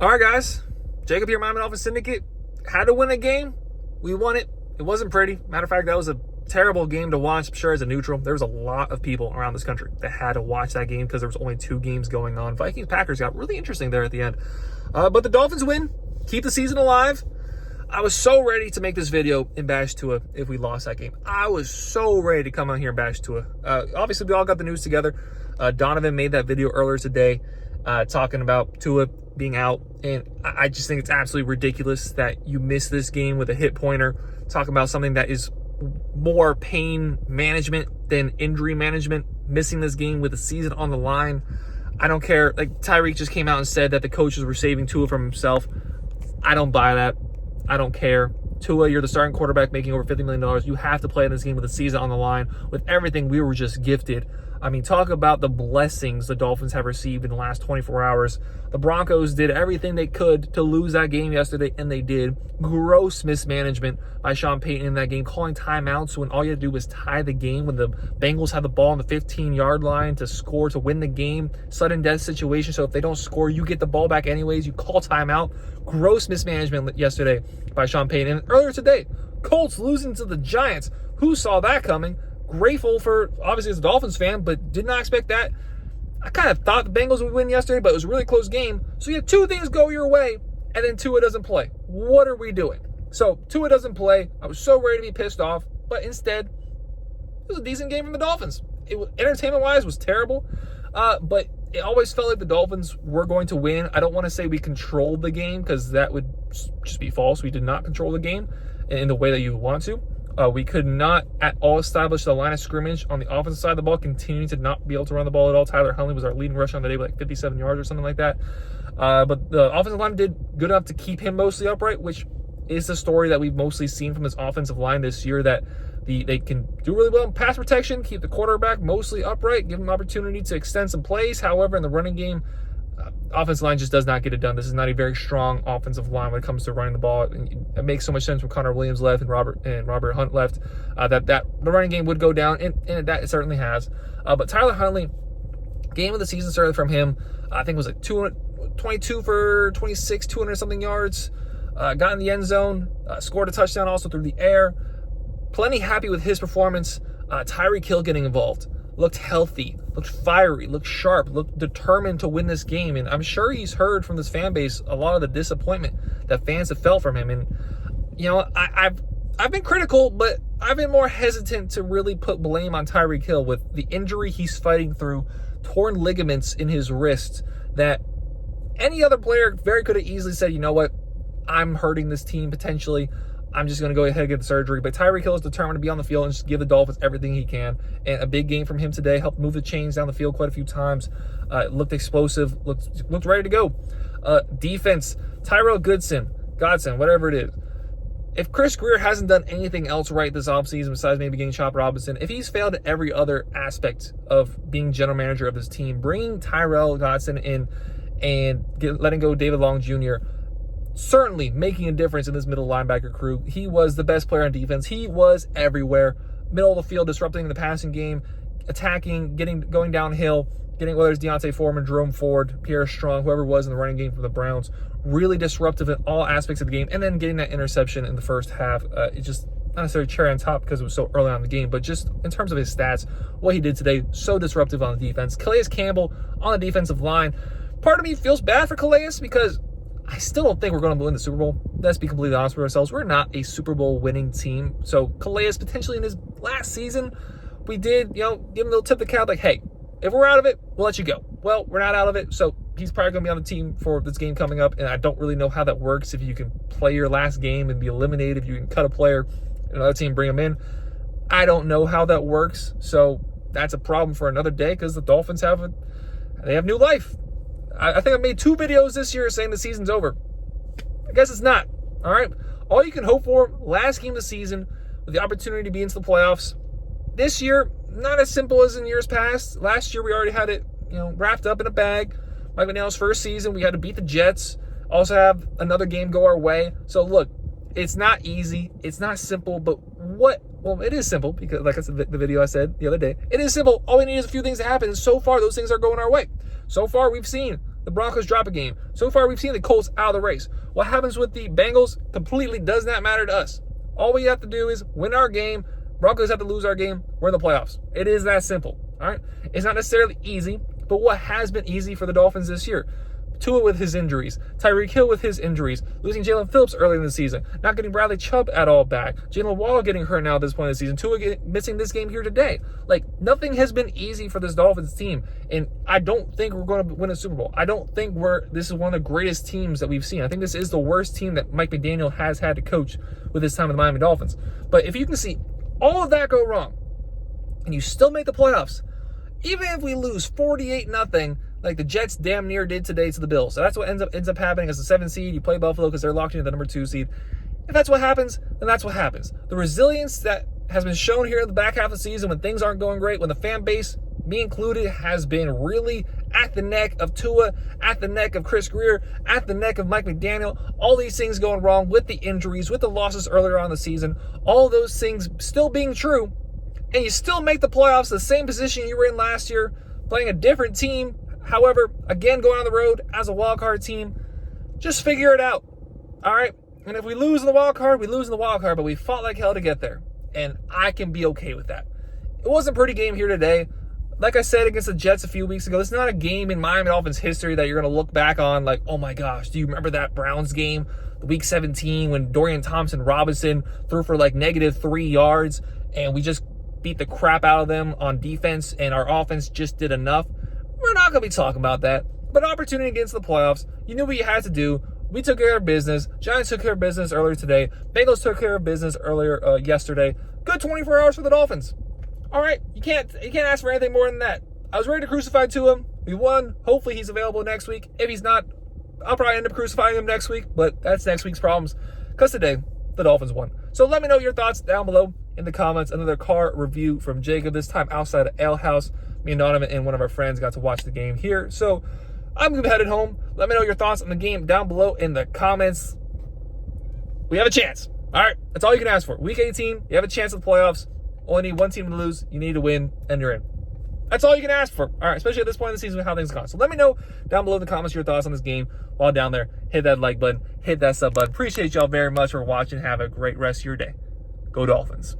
All right, guys. Jacob here, Miami Dolphins Syndicate. Had to win a game. We won it. It wasn't pretty. Matter of fact, that was a terrible game to watch. I'm sure as a neutral, there was a lot of people around this country that had to watch that game because there was only 2 games going on. Vikings-Packers got really interesting there at the end. But the Dolphins win. Keep the season alive. I was so ready to make this video and bash Tua if we lost that game. I was so ready to come out here and bash Tua. Obviously, we all got the news together. Donovan made that video earlier today talking about Tua being out. And I just think it's absolutely ridiculous that you miss this game with a hit pointer. Talking about something that is more pain management than injury management. Missing this game with the season on the line. I don't care. Like, Tyreek just came out and said that the coaches were saving Tua from himself. I don't buy that. I don't care. Tua, you're the starting quarterback making over $50 million. You have to play in this game with the season on the line. With everything we were just gifted. I mean, talk about the blessings the Dolphins have received in the last 24 hours. The Broncos did everything they could to lose that game yesterday, and they did. Gross mismanagement by Sean Payton in that game, calling timeouts when all you had to do was tie the game when the Bengals had the ball on the 15-yard line to score, to win the game. Sudden death situation, so if they don't score, you get the ball back anyways. You call timeout. Gross mismanagement yesterday by Sean Payton. And earlier today, Colts losing to the Giants. Who saw that coming? Grateful for, obviously, as a Dolphins fan, but did not expect that. I kind of thought the Bengals would win yesterday, but it was a really close game. So you have 2 things go your way, and then Tua doesn't play. What are we doing? So Tua doesn't play. I was so ready to be pissed off, but instead, it was a decent game from the Dolphins. Entertainment-wise, was terrible, but it always felt like the Dolphins were going to win. I don't want to say we controlled the game because that would just be false. We did not control the game in the way that you want to. We could not at all establish the line of scrimmage on the offensive side of the ball, continuing to not be able to run the ball at all. Tyler Huntley was our leading rusher on the day with like 57 yards or something like that. But the offensive line did good enough to keep him mostly upright, which is the story that we've mostly seen from this offensive line this year, that they can do really well in pass protection, keep the quarterback mostly upright, give him opportunity to extend some plays. However, in the running game, offensive line just does not get it done. This is not a very strong offensive line when it comes to running the ball. It makes so much sense when Connor Williams left and Robert Hunt left, that the running game would go down, and that it certainly has. But Tyler Huntley, game of the season started from him. I think it was like 22 for 26, 200-something yards. Got in the end zone, scored a touchdown also through the air. Plenty happy with his performance. Tyreek Hill getting involved. Looked healthy, looked fiery, looked sharp, looked determined to win this game. And I'm sure he's heard from this fan base a lot of the disappointment that fans have felt from him. And, you know, I've been critical, but I've been more hesitant to really put blame on Tyreek Hill with the injury he's fighting through, torn ligaments in his wrist, that any other player very could have easily said, you know what, I'm hurting this team potentially. I'm just going to go ahead and get the surgery. But Tyreek Hill is determined to be on the field and just give the Dolphins everything he can. And a big game from him today. Helped move the chains down the field quite a few times. Looked explosive. Looked ready to go. Defense, Tyrell Godson, whatever it is. If Chris Greer hasn't done anything else right this offseason besides maybe getting Chop Robinson, if he's failed at every other aspect of being general manager of this team, bringing Tyrell Godson in and letting go David Long Jr., certainly making a difference in this middle linebacker crew. He was the best player on defense. He was everywhere. Middle of the field, disrupting the passing game, attacking, going downhill, getting, whether it's Deontay Foreman, Jerome Ford, Pierre Strong, whoever it was in the running game for the Browns. Really disruptive in all aspects of the game. And then getting that interception in the first half. It just, not necessarily cherry on top because it was so early on in the game, but just in terms of his stats, what he did today, so disruptive on the defense. Calais Campbell on the defensive line. Part of me feels bad for Calais because I still don't think we're going to win the Super Bowl. Let's be completely honest with ourselves. We're not a Super Bowl winning team. So Calais, potentially in his last season, we did, give him a little tip of the cap, like, hey, if we're out of it, we'll let you go. Well, we're not out of it, so he's probably going to be on the team for this game coming up, and I don't really know how that works. If you can play your last game and be eliminated, if you can cut a player, another team bring him in. I don't know how that works, so that's a problem for another day because the Dolphins have new life. I think I made 2 videos this year saying the season's over. I guess it's not. All right. All you can hope for, last game of the season, with the opportunity to be into the playoffs. This year, not as simple as in years past. Last year, we already had it, wrapped up in a bag. Mike McDaniel's first season, we had to beat the Jets. Also have another game go our way. So look, it's not easy. It's not simple, but it is simple because, like I said, the video I said the other day, it is simple. All we need is a few things to happen. And so far, those things are going our way. So far, we've seen the Broncos drop a game. So far, we've seen the Colts out of the race. What happens with the Bengals completely does not matter to us. All we have to do is win our game. Broncos have to lose our game. We're in the playoffs. It is that simple. All right. It's not necessarily easy, but what has been easy for the Dolphins this year? Tua with his injuries, Tyreek Hill with his injuries, losing Jalen Phillips early in the season, not getting Bradley Chubb at all back, Jalen Waddle getting hurt now at this point in the season, Tua missing this game here today. Like, nothing has been easy for this Dolphins team, and I don't think we're going to win a Super Bowl. I don't think this is one of the greatest teams that we've seen. I think this is the worst team that Mike McDaniel has had to coach with his time with the Miami Dolphins. But if you can see all of that go wrong, and you still make the playoffs, even if we lose 48-0, like the Jets damn near did today to the Bills. So that's what ends up happening as a 7th seed. You play Buffalo because they're locked into the number 2 seed. If that's what happens, then that's what happens. The resilience that has been shown here in the back half of the season when things aren't going great, when the fan base, me included, has been really at the neck of Tua, at the neck of Chris Greer, at the neck of Mike McDaniel, all these things going wrong with the injuries, with the losses earlier on in the season, all those things still being true, and you still make the playoffs, the same position you were in last year, playing a different team. However, again, going on the road as a wild card team, just figure it out. All right? And if we lose in the wild card, we lose in the wild card, but we fought like hell to get there. And I can be okay with that. It was a pretty game here today. Like I said against the Jets a few weeks ago, it's not a game in Miami Dolphins history that you're going to look back on like, oh my gosh, do you remember that Browns game, week 17, when Dorian Thompson-Robinson threw for like -3 yards and we just beat the crap out of them on defense and our offense just did enough? We're not going to be talking about that. But opportunity against the playoffs, you knew what you had to do. We took care of business. Giants took care of business earlier today. Bengals took care of business earlier yesterday. Good 24 hours for the Dolphins. All right, you can't ask for anything more than that. I was ready to crucify Tua. We won. Hopefully he's available next week. If he's not, I'll probably end up crucifying him next week, but that's next week's problems. Because today, the Dolphins won. So let me know your thoughts down below in the comments. Another car review from Jacob, this time outside of Ale House. Me and Donovan and one of our friends got to watch the game here. So I'm going to be headed home. Let me know your thoughts on the game down below in the comments. We have a chance. All right, that's all you can ask for. Week 18, you have a chance at the playoffs. Only need one team to lose. You need to win, and you're in. That's all you can ask for. All right, especially at this point in the season with how things go. So let me know down below in the comments your thoughts on this game. While down there, hit that like button, hit that sub button. Appreciate y'all very much for watching. Have a great rest of your day. Go Dolphins.